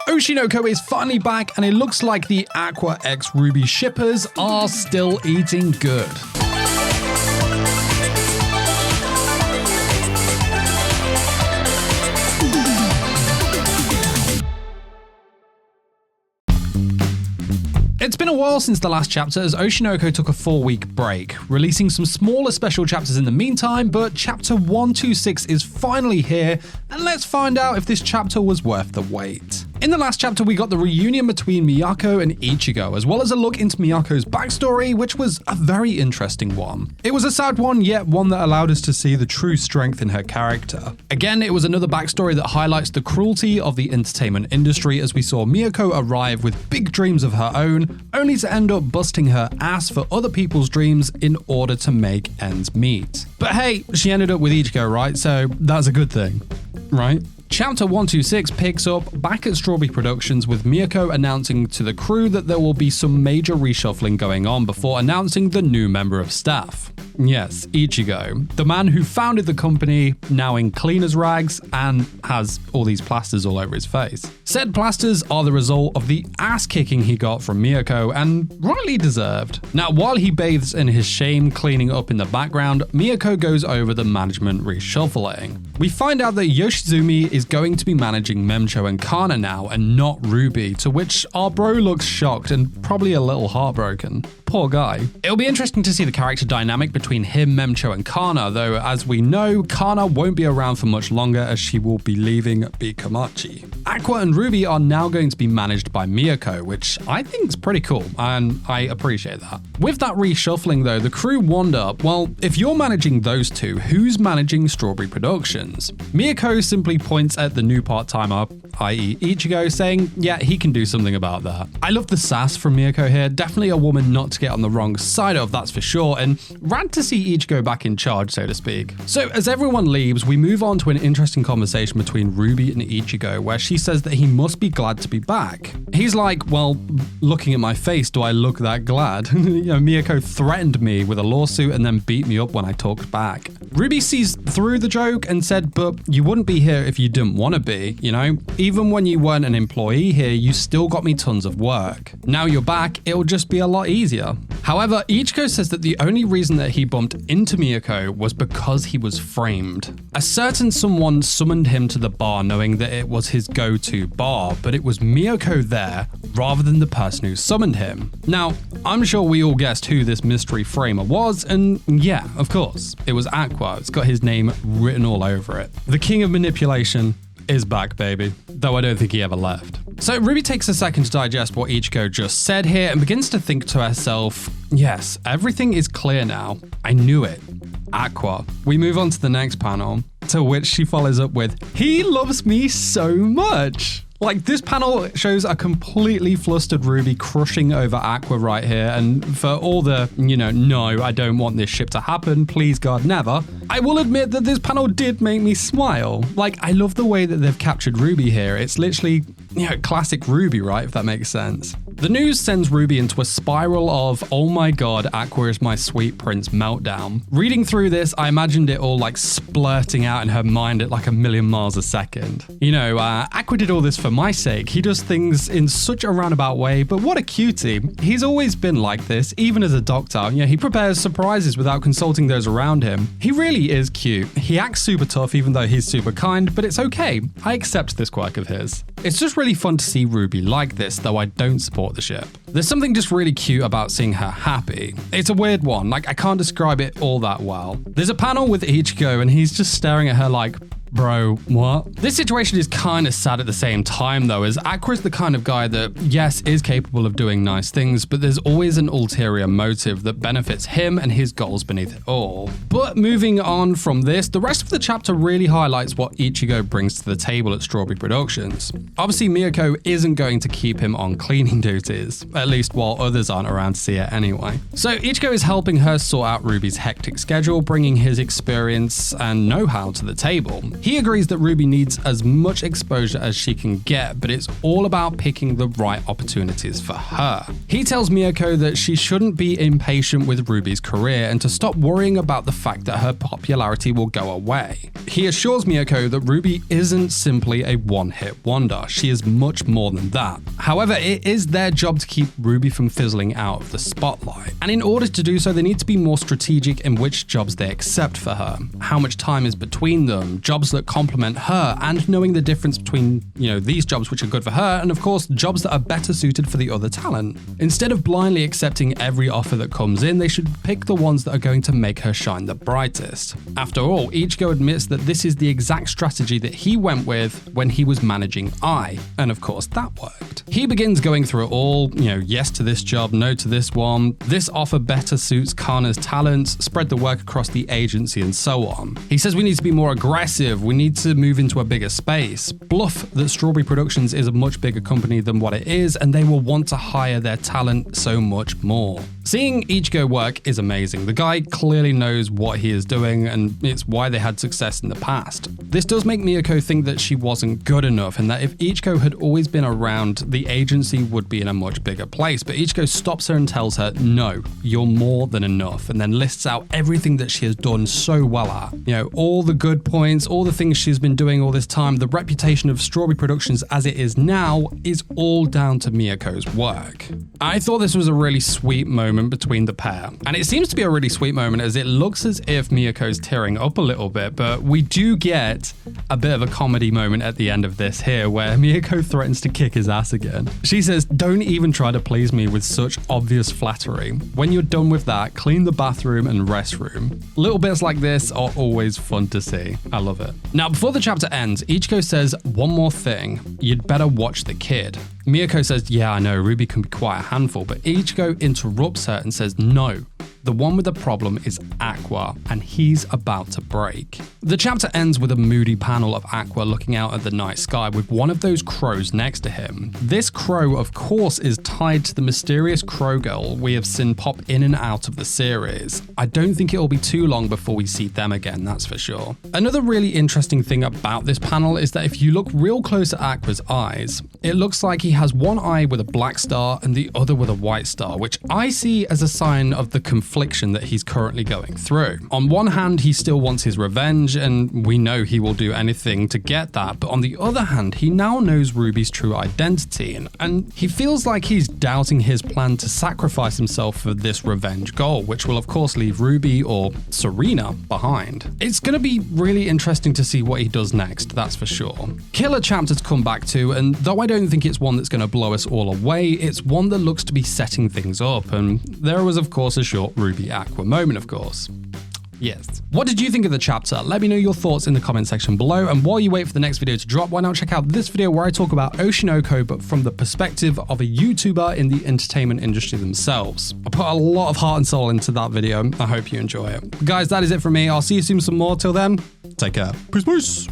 Oshinoko is finally back, and it looks like the Aqua x Ruby shippers are still eating good. It's been a while since the last chapter, as Oshinoko took a 4-week break, releasing some smaller special chapters in the meantime, but chapter 126 is finally here, and let's find out if this chapter was worth the wait. In the last chapter, we got the reunion between Miyako and Ichigo, as well as a look into Miyako's backstory, which was a very interesting one. It was a sad one, yet one that allowed us to see the true strength in her character. Again, it was another backstory that highlights the cruelty of the entertainment industry, as we saw Miyako arrive with big dreams of her own, only to end up busting her ass for other people's dreams in order to make ends meet. But hey, she ended up with Ichigo, right? So that's a good thing, right? Chapter 126 picks up back at Strawberry Productions with Miyako announcing to the crew that there will be some major reshuffling going on before announcing the new member of staff. Yes, Ichigo, the man who founded the company, now in cleaner's rags and has all these plasters all over his face. Said plasters are the result of the ass kicking he got from Miyako, and rightly deserved. Now, while he bathes in his shame cleaning up in the background, Miyako goes over the management reshuffling. We find out that Yoshizumi is going to be managing Memcho and Kana now, and not Ruby, to which our bro looks shocked and probably a little heartbroken. Poor guy. It'll be interesting to see the character dynamic between him, Memcho, and Kana, though as we know, Kana won't be around for much longer as she will be leaving Bikamachi. Aqua and Ruby are now going to be managed by Miyako, which I think is pretty cool, and I appreciate that. With that reshuffling though, the crew wonder, well, if you're managing those two, who's managing Strawberry Productions? Miyako simply points at the new part-timer, i.e. Ichigo, saying, yeah, he can do something about that. I love the sass from Miyako here, definitely a woman not to get on the wrong side of, that's for sure, and rad to see Ichigo back in charge, so to speak. So as everyone leaves, we move on to an interesting conversation between Ruby and Ichigo, where she says that he must be glad to be back. He's like, well, looking at my face, do I look that glad? Miyako threatened me with a lawsuit and then beat me up when I talked back. Ruby sees through the joke and said, but you wouldn't be here if you didn't want to be, you know? Even when you weren't an employee here, you still got me tons of work. Now you're back, it'll just be a lot easier. However, Ichigo says that the only reason that he bumped into Miyako was because he was framed. A certain someone summoned him to the bar knowing that it was his go-to bar, but it was Miyako there rather than the person who summoned him. Now, I'm sure we all guessed who this mystery framer was, and yeah, of course, it was Aqua. It's got his name written all over it. The king of manipulation is back, baby, though I don't think he ever left. So Ruby takes a second to digest what Ichigo just said here and begins to think to herself, yes, everything is clear now. I knew it. Aqua. We move on to the next panel, to which she follows up with, he loves me so much. Like, this panel shows a completely flustered Ruby crushing over Aqua right here, and for all the, no, I don't want this ship to happen, please God, never. I will admit that this panel did make me smile. Like, I love the way that they've captured Ruby here. It's literally, classic Ruby, right, if that makes sense. The news sends Ruby into a spiral of, oh my God, Aqua is my sweet prince meltdown. Reading through this, I imagined it all like splurting out in her mind at like a million miles a second. Aqua did all this for my sake. He does things in such a roundabout way, but what a cutie. He's always been like this, even as a doctor. He prepares surprises without consulting those around him. He really is cute. He acts super tough even though he's super kind, but it's okay. I accept this quirk of his. It's just really fun to see Ruby like this, though I don't support the ship. There's something just really cute about seeing her happy. It's a weird one, like I can't describe it all that well. There's a panel with Ichigo and he's just staring at her like, bro, what? This situation is kind of sad at the same time though, as Aqua's the kind of guy that, yes, is capable of doing nice things, but there's always an ulterior motive that benefits him and his goals beneath it all. But moving on from this, the rest of the chapter really highlights what Ichigo brings to the table at Strawberry Productions. Obviously, Miyako isn't going to keep him on cleaning duties, at least while others aren't around to see it anyway. So Ichigo is helping her sort out Ruby's hectic schedule, bringing his experience and know-how to the table. He agrees that Ruby needs as much exposure as she can get, but it's all about picking the right opportunities for her. He tells Miyako that she shouldn't be impatient with Ruby's career and to stop worrying about the fact that her popularity will go away. He assures Miyako that Ruby isn't simply a one-hit wonder. She is much more than that. However, it is their job to keep Ruby from fizzling out of the spotlight. And in order to do so, they need to be more strategic in which jobs they accept for her, how much time is between them, jobs that complement her, and knowing the difference between, these jobs which are good for her and of course jobs that are better suited for the other talent. Instead of blindly accepting every offer that comes in, they should pick the ones that are going to make her shine the brightest. After all, Ichigo admits that this is the exact strategy that he went with when he was managing I, and of course that worked. He begins going through it all, yes to this job, no to this one, this offer better suits Kana's talents, spread the work across the agency and so on. He says we need to be more aggressive, we need to move into a bigger space, bluff that Strawberry Productions is a much bigger company than what it is and they will want to hire their talent so much more. Seeing Ichigo work is amazing. The guy clearly knows what he is doing and it's why they had success in the past. This does make Miyako think that she wasn't good enough and that if Ichigo had always been around, the agency would be in a much bigger place. But Ichigo stops her and tells her, no, you're more than enough, and then lists out everything that she has done so well at. All the good points, all the things she's been doing all this time, the reputation of Strawberry Productions as it is now is all down to Miyako's work. I thought this was a really sweet moment between the pair, and it seems to be a really sweet moment as it looks as if Miyako's tearing up a little bit, but we do get a bit of a comedy moment at the end of this here where Miyako threatens to kick his ass again. She says, don't even try to please me with such obvious flattery. When you're done with that, clean the bathroom and restroom. Little bits like this are always fun to see. I love it. Now, before the chapter ends, Ichigo says one more thing. You'd better watch the kid. Miyako says, yeah, I know, Ruby can be quite a handful, but Ichigo interrupts her and says, no. The one with the problem is Aqua, and he's about to break. The chapter ends with a moody panel of Aqua looking out at the night sky with one of those crows next to him. This crow, of course, is tied to the mysterious crow girl we have seen pop in and out of the series. I don't think it'll be too long before we see them again, that's for sure. Another really interesting thing about this panel is that if you look real close at Aqua's eyes, it looks like he has one eye with a black star and the other with a white star, which I see as a sign of the confliction that he's currently going through. On one hand, he still wants his revenge, and we know he will do anything to get that, but on the other hand, he now knows Ruby's true identity, and he feels like he's doubting his plan to sacrifice himself for this revenge goal, which will of course leave Ruby or Serena behind. It's going to be really interesting to see what he does next, that's for sure. Killer chapter to come back to, and though I don't think it's one that's going to blow us all away, it's one that looks to be setting things up, and there was of course a short Ruby Aqua moment, of course. Yes. What did you think of the chapter? Let me know your thoughts in the comment section below, and while you wait for the next video to drop, why not check out this video where I talk about Oshi, but from the perspective of a YouTuber in the entertainment industry themselves. I put a lot of heart and soul into that video. I hope you enjoy it. Guys, that is it from me. I'll see you soon with some more. Till then, take care. Peace.